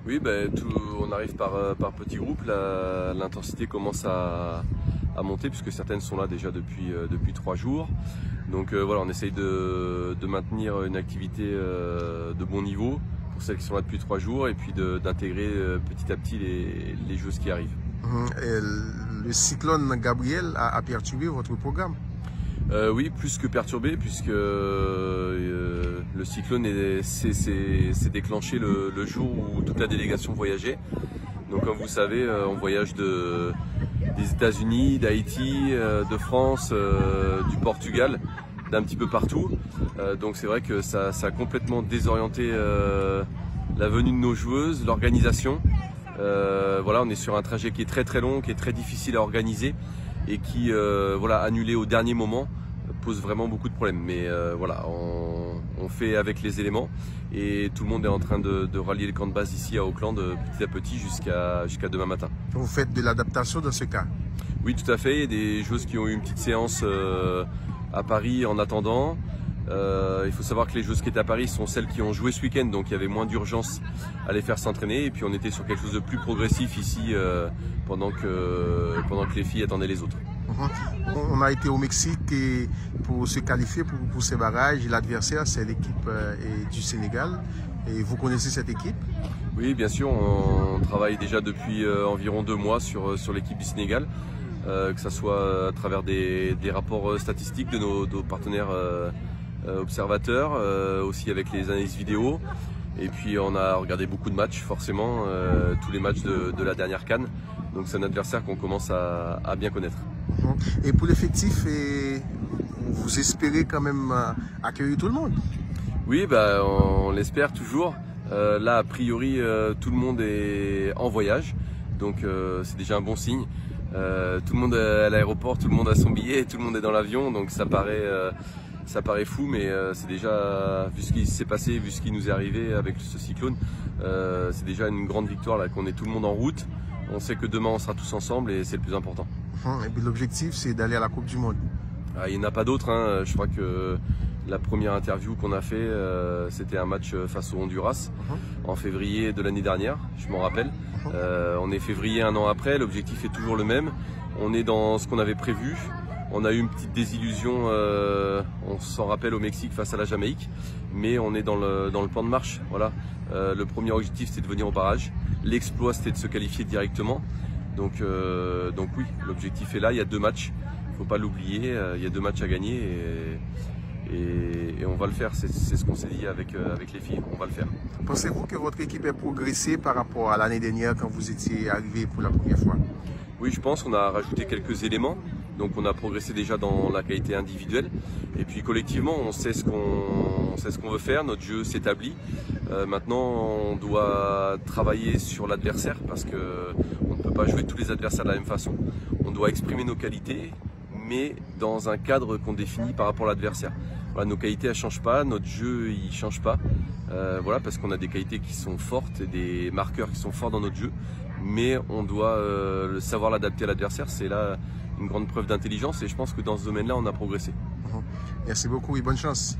Oui, ben, on arrive par petits groupes. L'intensité commence à monter puisque certaines sont là déjà depuis 3 jours. Donc voilà, on essaye de maintenir une activité de bon niveau pour celles qui sont là depuis 3 jours et puis d'intégrer petit à petit les joueuses qui arrivent. Et le cyclone Gabriel a perturbé votre programme? Oui, plus que perturbé, puisque le cyclone s'est déclenché le jour où toute la délégation voyageait. Donc comme vous savez, on voyage des États-Unis, d'Haïti, de France, du Portugal, d'un petit peu partout. Donc c'est vrai que ça a complètement désorienté la venue de nos joueuses, l'organisation. Voilà, on est sur un trajet qui est très long, qui est très difficile à organiser et qui, voilà, annulé au dernier moment, pose vraiment beaucoup de problèmes. Mais voilà, on fait avec les éléments et tout le monde est en train de rallier le camp de base ici à Auckland petit à petit jusqu'à demain matin. Vous faites de l'adaptation dans ce cas? Oui, tout à fait. Il y a des joueuses qui ont eu une petite séance à Paris en attendant. Il faut savoir que les joueuses qui étaient à Paris sont celles qui ont joué ce week-end, donc il y avait moins d'urgence à les faire s'entraîner. Et puis on était sur quelque chose de plus progressif ici pendant que les filles attendaient les autres. On a été au Mexique et pour se qualifier pour ces barrages. L'adversaire, c'est l'équipe du Sénégal. Et vous connaissez cette équipe? Oui, bien sûr. On travaille déjà depuis environ 2 mois sur l'équipe du Sénégal, que ce soit à travers des rapports statistiques de nos partenaires observateurs, aussi avec les analyses vidéo. Et puis on a regardé beaucoup de matchs, forcément, tous les matchs de la dernière CAN. Donc c'est un adversaire qu'on commence à bien connaître. Et pour l'effectif, vous espérez quand même accueillir tout le monde? Oui, bah, on l'espère toujours. Là, a priori, tout le monde est en voyage, donc c'est déjà un bon signe. Tout le monde est à l'aéroport, tout le monde a son billet, tout le monde est dans l'avion, donc ça paraît fou, mais c'est déjà, vu ce qui s'est passé, vu ce qui nous est arrivé avec ce cyclone, c'est déjà une grande victoire là, qu'on est tout le monde en route. On sait que demain on sera tous ensemble et c'est le plus important. Et puis l'objectif, c'est d'aller à la Coupe du Monde. Ah, il n'y en a pas d'autre, hein. Je crois que la première interview qu'on a fait, c'était un match face au Honduras en février de l'année dernière, je m'en rappelle. On est février 1 an après, l'objectif est toujours le même. On est dans ce qu'on avait prévu. On a eu une petite désillusion, on s'en rappelle, au Mexique face à la Jamaïque, mais on est dans le plan de marche. Voilà. Le premier objectif, c'était de venir au barrage. L'exploit, c'était de se qualifier directement. Donc oui, l'objectif est là. Il y a 2 matchs, il ne faut pas l'oublier. Il y a 2 matchs à gagner et on va le faire. C'est ce qu'on s'est dit avec les filles, on va le faire. Pensez-vous que votre équipe ait progressé par rapport à l'année dernière quand vous étiez arrivé pour la première fois? Oui, je pense qu'on a rajouté quelques éléments. Donc on a progressé déjà dans la qualité individuelle. Et puis collectivement, on sait ce qu'on veut faire, notre jeu s'établit. Maintenant, on doit travailler sur l'adversaire parce qu'on ne peut pas jouer tous les adversaires de la même façon. On doit exprimer nos qualités, mais dans un cadre qu'on définit par rapport à l'adversaire. Voilà, nos qualités, elles ne changent pas, notre jeu, il ne change pas. Voilà, parce qu'on a des qualités qui sont fortes et des marqueurs qui sont forts dans notre jeu. Mais on doit savoir l'adapter à l'adversaire. C'est là une grande preuve d'intelligence et je pense que dans ce domaine-là, on a progressé. Merci beaucoup et bonne chance.